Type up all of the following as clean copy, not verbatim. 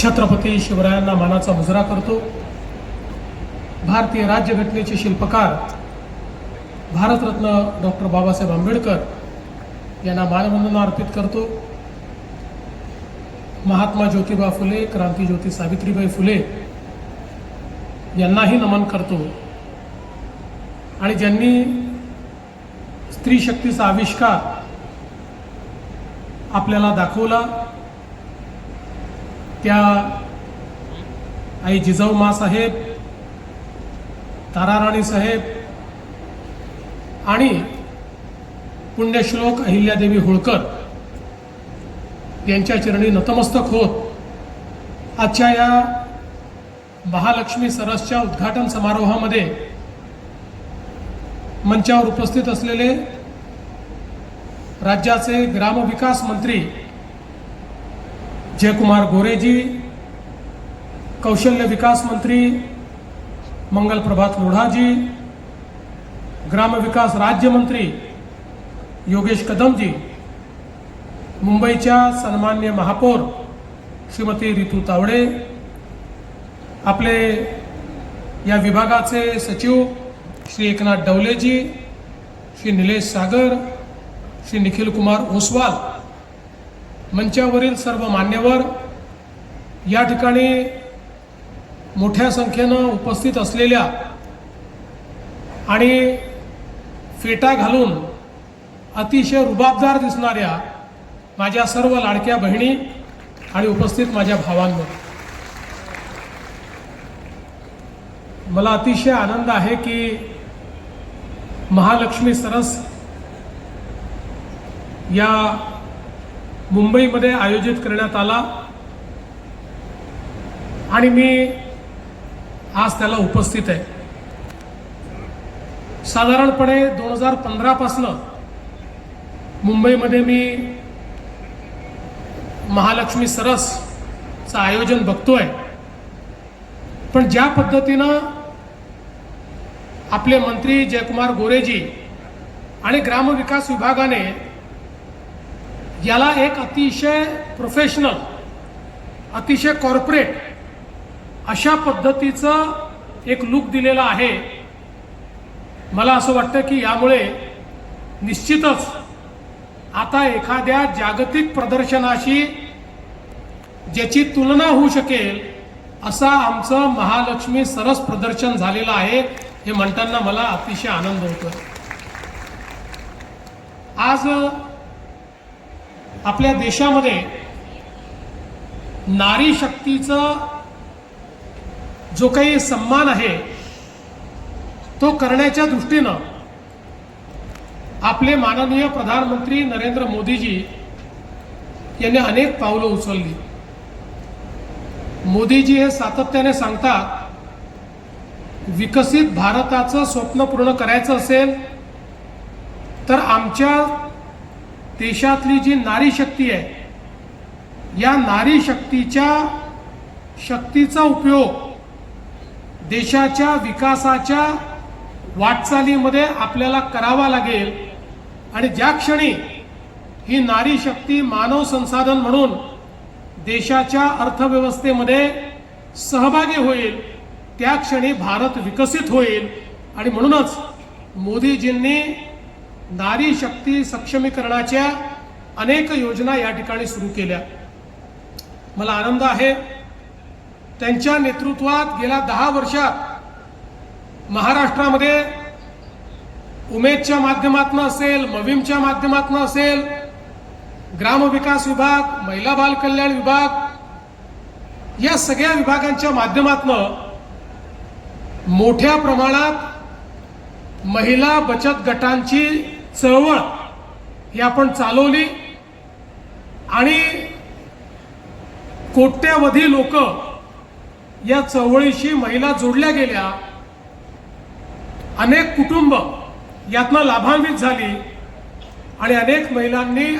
छत्रपती शिवरायांना मानाचा मुजरा करतो। भारतीय राज्यघटनेचे शिल्पकार भारतरत्न डॉक्टर बाबासाहेब आंबेडकर यांना मानवंदना अर्पित करतो। महात्मा ज्योतिबा फुले, क्रांतीज्योती सावित्रीबाई फुले यांनाही नमन करतो आणि ज्यांनी स्त्री शक्तीचा आविष्कार आपल्याला दाखवला त्या आई जिजाऊ माँसाहेब, ताराराणी साहेब आणि पुण्यश्लोक अहिल्यादेवी होळकर यांच्या चरणी नतमस्तक होत आजच्या या महालक्ष्मी सरसच्या उद्घाटन समारोहामध्ये मंचावर उपस्थित असलेले राज्याचे ग्रामविकास मंत्री जयकुमार गोरेजी, कौशल्य विकास मंत्री मंगल प्रभात लोढ़ाजी, ग्रामविकास राज्यमंत्री योगेश कदमजी, मुंबईच्या सन्मान्य महापौर श्रीमती रितू तावडे, आपले या विभागाचे सचिव श्री एकनाथ डवलेजी, श्री निलेश सागर, श्री निखिल कुमार ओसवाल, मंचावरील सर्व मान्यवर, या ठिकाणी मोठ्या संख्येनं उपस्थित असलेल्या आणि फेटा घालून अतिशय रुबाबदार दिसणाऱ्या माझ्या सर्व लाडक्या बहिणी आणि उपस्थित माझ्या भावांनो, मला अतिशय आनंद आहे की महालक्ष्मी सरस या मुंबईमध्ये आयोजित करण्यात आला आणि मी आज त्याला उपस्थित आहे। साधारणपणे 2015 पासून मुंबईमध्ये मी महालक्ष्मी सरसचं आयोजन बघतोय, पण ज्या पद्धतीनं आपले मंत्री जयकुमार गोरेजी आणि ग्रामविकास विभागाने याला एक अतिशय प्रोफेशनल, अतिशय कॉर्पोरेट अशा पद्धतीचं एक लुक दिलेला आहे, मला असं वाटतं की यामुळे निश्चितच आता एखाद्या जागतिक प्रदर्शनाशी ज्याची तुलना होऊ शकेल असा आमचं महालक्ष्मी सरस प्रदर्शन झालेलं आहे, हे म्हणताना मला अतिशय आनंद होतोय। आज आपल्या देशामध्ये नारी शक्तीचा जो काही सन्मान आहे तो करण्याच्या दृष्टीनं आपले माननीय प्रधानमंत्री नरेंद्र मोदीजी यांनी अनेक पावलं उचलली। मोदीजी हे सातत्याने सांगतात, विकसित भारताचं स्वप्न पूर्ण करायचं असेल तर आमच्या देशातली जी नारी शक्ती आहे, या नारी शक्तीचा उपयोग देशाच्या विकासाच्या वाटचालीमध्ये आपल्याला करावा लागेल आणि ज्या क्षणी ही नारी शक्ती मानव संसाधन म्हणून देशाच्या अर्थव्यवस्थेमध्ये सहभागी होईल, त्या क्षणी भारत विकसित होईल। आणि म्हणूनच मोदीजींनी नारी शक्ती सक्षमीकरणाच्या अनेक योजना या ठिकाणी सुरू केल्या। मला आनंद आहे त्यांच्या नेतृत्वात गेल्या 10 वर्षात महाराष्ट्रामध्ये उमेदच्या माध्यमातून असेल, मविमच्या माध्यमातून असेल, ग्रामविकास विभाग, महिला बाल कल्याण विभाग, या सगळ्या विभागांच्या माध्यमातून मोठ्या प्रमाणात महिला बचत गटांची चळवळ ही आपण चालवली आणि कोट्यवधी लोक या चळवळीशी महिला जोडल्या गेल्या, अनेक कुटुंब यातनं लाभान्वित झाली आणि अनेक महिलांनी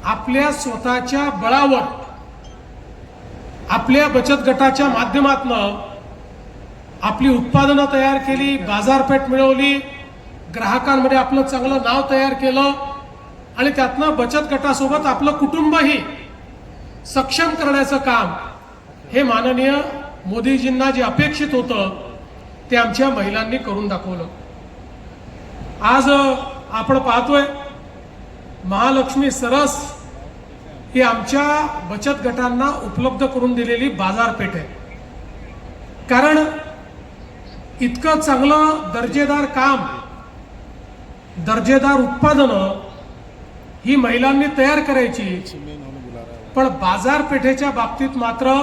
आपल्या स्वतःच्या बळावर आपल्या बचत गटाच्या माध्यमातून आपली उत्पादनं तयार केली, बाजारपेठ मिळवली, ग्राहकांमध्ये आपलं चांगलं नाव तयार केलं आणि त्यातनं बचत गटासोबत आपलं कुटुंबही सक्षम करण्याचं काम हे माननीय मोदीजींना जे अपेक्षित होतं ते आमच्या महिलांनी करून दाखवलं. आज आपण पाहतोय महालक्ष्मी सरस ही आमच्या बचत गटांना उपलब्ध करून दिलेली बाजारपेठ आहे. कारण इतकं चांगलं दर्जेदार काम, दर्जेदार उत्पादनं ही महिलांनी तयार करायची, पण बाजारपेठेच्या बाबतीत मात्र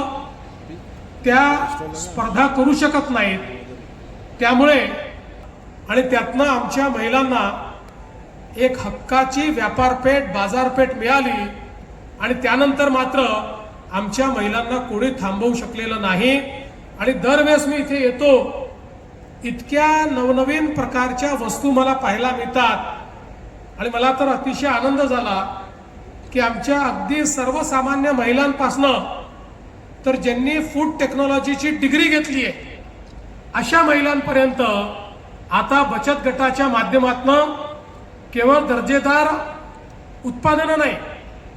त्या स्पर्धा करू शकत नाहीत. त्यामुळे आणि त्यातनं आमच्या महिलांना एक हक्काची व्यापारपेठ, बाजारपेठ मिळाली आणि त्यानंतर मात्र आमच्या महिलांना कोणी थांबवू शकलेलं नाही. आणि दरवेळेस मी इथे येतो, इतक्या नवनवीन प्रकारच्या वस्तू मला पाहायला मिळतात आणि मला तर अतिशय आनंद झाला की आमच्या अगदी सर्वसामान्य महिलांपासनं तर ज्यांनी फूड टेक्नॉलॉजीची डिग्री घेतली आहे अशा महिलांपर्यंत आता बचत गटाच्या माध्यमातून केवळ दर्जेदार उत्पादनं नाही,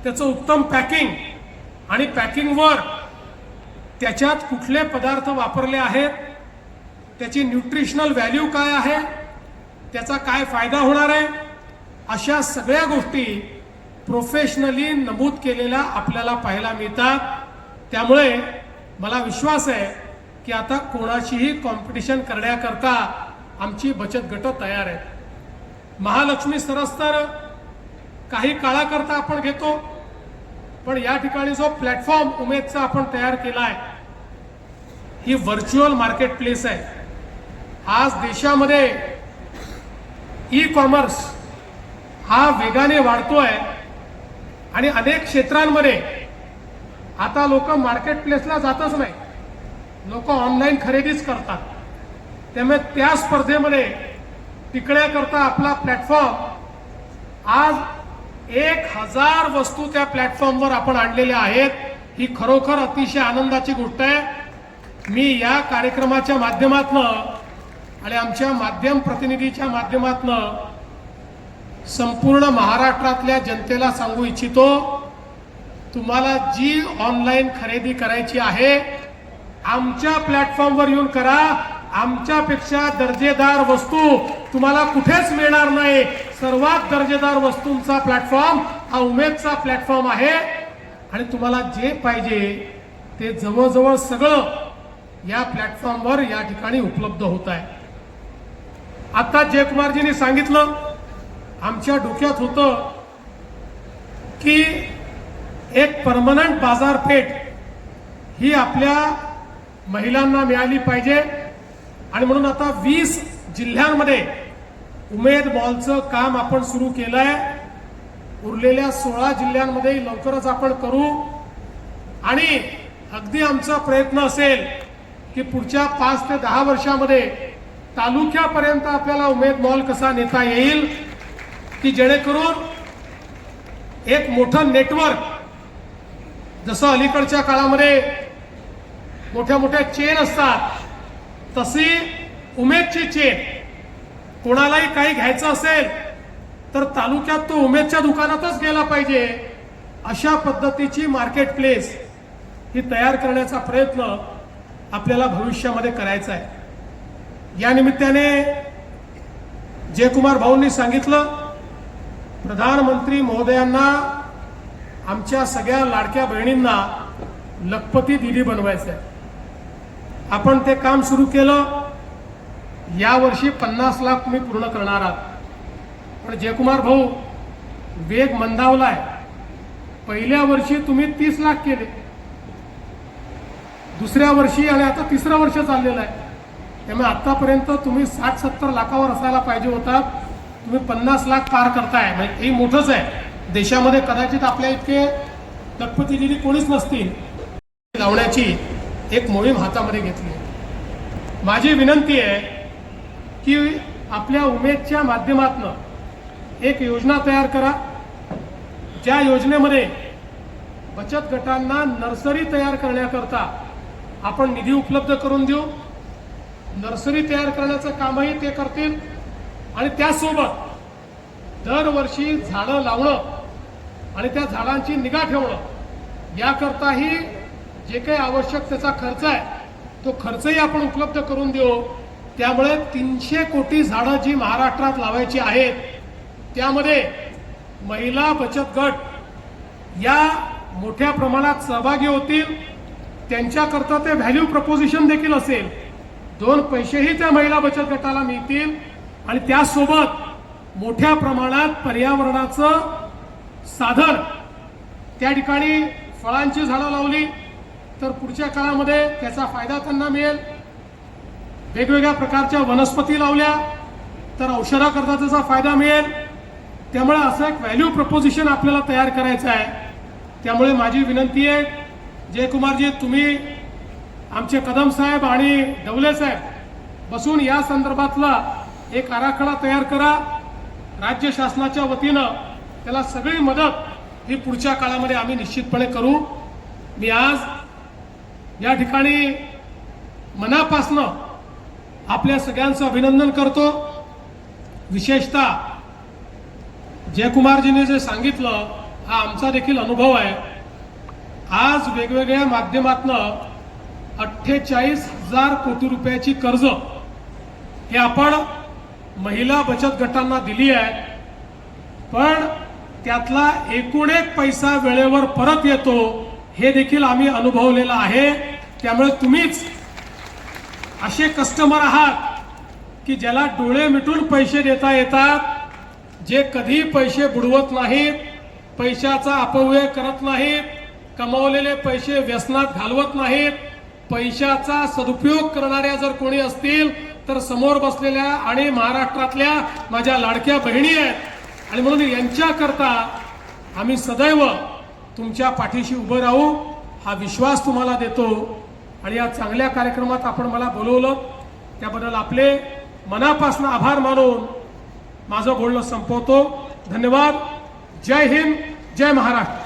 त्याचं उत्तम पॅकिंग आणि पॅकिंगवर त्याच्यात कुठले पदार्थ वापरले आहेत, त्याची न्यूट्रिशनल व्हॅल्यू काय आहे, त्याचा काय फायदा होणार आहे, अशा सगळ्या गोष्टी प्रोफेशनली नमूद केलेल्या आपल्याला पाहायला मिळतात. त्यामुळे मला विश्वास आहे की आता कोणाशीही कॉम्पिटिशन करण्याकरता आमची बचत गट तयार आहेत. महालक्ष्मी सरस तर काही काळाकरता आपण घेतो, पण या ठिकाणी जो प्लॅटफॉर्म उमेदचा आपण तयार केला आहे ही व्हर्च्युअल मार्केट प्लेस आहे. आज देशामध्ये ई कॉमर्स हा वेगाने वाढतोय आणि अनेक क्षेत्रांमध्ये आता लोक मार्केट प्लेसला जातच नाही, लोक ऑनलाईन खरेदीच करतात. त्यामुळे त्या स्पर्धेमध्ये टिकण्याकरता आपला प्लॅटफॉर्म आज 1000 वस्तू त्या प्लॅटफॉर्मवर आपण आणलेल्या आहेत. ही खरोखर अतिशय आनंदाची गोष्ट आहे. मी या कार्यक्रमाच्या माध्यमातून आणि आमच्या माध्यम प्रतिनिधीच्या माध्यमातून संपूर्ण महाराष्ट्रातल्या जनतेला सांगू इच्छितो, तुम्हाला जी ऑनलाईन खरेदी करायची आहे आमच्या प्लॅटफॉर्मवर येऊन करा. आमच्यापेक्षा दर्जेदार वस्तू तुम्हाला कुठेच मिळणार नाही. सर्वात दर्जेदार वस्तूंचा प्लॅटफॉर्म हा उमेदचा प्लॅटफॉर्म आहे आणि तुम्हाला जे पाहिजे ते जवळजवळ सगळं या प्लॅटफॉर्मवर या ठिकाणी उपलब्ध होत आहे. आता जयकुमारजींनी सांगितलं, आमच्या डोक्यात होतं की एक परमनंट बाजारपेठ ही आपल्या महिलांना मिळाली पाहिजे आणि म्हणून आता 20 जिल्ह्यांमध्ये उमेद मॉलचं काम आपण सुरू केलंय. उरलेल्या 16 जिल्ह्यांमध्ये लवकरच आपण करू आणि अगदी आमचा प्रयत्न असेल की पुढच्या 5 ते 10 वर्षामध्ये तालुक्यापर्यंत आपल्याला उमेद मॉल कसा नेता येईल की जेणेकरून एक मोठं नेटवर्क, जसं अलीकडच्या काळामध्ये मोठ्या मोठ्या चेन असतात तशी उमेदची चेन, कोणालाही काही घ्यायचं असेल तर तालुक्यात तो उमेदच्या दुकानातच गेला पाहिजे, अशा पद्धतीची मार्केट प्लेस ही तयार करण्याचा प्रयत्न आपल्याला भविष्यामध्ये करायचा आहे. या निमित्ताने जयकुमार भाऊंनी सांगितलं, प्रधानमंत्री महोदयांना आमच्या सगळ्या लाडक्या बहिणींना लखपती दिदी बनवायचं आहे. आपण ते काम सुरू केलं. यावर्षी 50 लाख तुम्ही पूर्ण करणार आहात. पण जयकुमार भाऊ, वेग मंदावलाय. पहिल्या वर्षी तुम्ही 30 लाख केले, दुसऱ्या वर्षी आणि आता तिसरं वर्ष चाललेलं आहे. त्यामुळे आतापर्यंत तुम्ही 60-70 लाखावर असायला पाहिजे होता. तुम्ही 50 लाख पार करताय, म्हणजे हे मोठंच आहे. देशामध्ये कदाचित आपल्या इतके लखपती दिदी कोणीच नसतील. लावण्याची एक मोहीम हातामध्ये घेतली. माझी विनंती आहे की आपल्या उमेदच्या माध्यमातून एक योजना तयार करा, ज्या योजनेमध्ये बचत गटांना नर्सरी तयार करण्याकरता आपण निधी उपलब्ध करून देऊ. नर्सरी तयार करण्याचं कामही ते करतील आणि त्यासोबत दरवर्षी झाडं लावणं आणि त्या झाडांची निगा ठेवणं याकरताही जे काही आवश्यक त्याचा खर्च आहे तो खर्चही आपण उपलब्ध करून देऊ। त्यामुळे 300 कोटी झाडं जी महाराष्ट्रात लावायची आहेत त्यामध्ये महिला बचत गट या मोठ्या प्रमाणात सहभागी होतील। त्यांच्याकरता ते व्हॅल्यू प्रपोजिशन देखील असेल, 2 पैसेही त्या महिला बचत गटाला मिळतील आणि त्यासोबत मोठ्या प्रमाणात पर्यावरणाचं साधन त्या ठिकाणी फळांची झाडं लावली तर पुढच्या काळामध्ये त्याचा फायदा त्यांना मिळेल। वेगवेगळ्या प्रकारच्या वनस्पती लावल्या तर औषधाकरता त्याचा फायदा मिळेल। त्यामुळे असं एक व्हॅल्यू प्रपोजिशन आपल्याला तयार करायचं आहे। त्यामुळे माझी विनंती आहे जयकुमारजी, तुम्ही आमचे कदम साहेब आणि डवले साहेब बसून या संदर्भातला एक आराखडा तयार करा। राज्य शासनाच्या वतीनं त्याला सगळी मदत ही पुढच्या काळामध्ये आम्ही निश्चितपणे करू। मी आज या ठिकाणी मनापासनं आपल्या सगळ्यांचं अभिनंदन करतो। विशेषतः जयकुमारजीने जे सांगितलं हा आमचा देखील अनुभव आहे। आज वेगवेगळ्या माध्यमातनं 48,000 कोटी रुपयाची कर्ज हे आपण महिला बचत गटांना दिली आहे, पण त्यातला एकूण एक पैसा वेळेवर परत येतो हे देखील आम्ही अनुभवलेलं आहे। त्यामुळे तुम्हीच असे कस्टमर आहात की ज्याला डोळे मिटून पैसे देता येतात, जे कधी पैसे बुडवत नाहीत, पैशाचा अपव्यय करत नाहीत, कमावलेले पैसे व्यसनात घालवत नाहीत। पैशाचा सदुपयोग करणाऱ्या जर कोणी असतील तर समोर बसलेल्या आणि महाराष्ट्रातल्या माझ्या लाडक्या बहिणी आहेत आणि म्हणून यांच्याकरता आम्ही सदैव तुमच्या पाठीशी उभं राहू हा विश्वास तुम्हाला देतो। आणि या चांगल्या कार्यक्रमात आपण मला बोलवलं त्याबद्दल आपले मनापासून आभार मानून माझं बोलणं संपवतो। धन्यवाद। जय हिंद, जय महाराष्ट्र।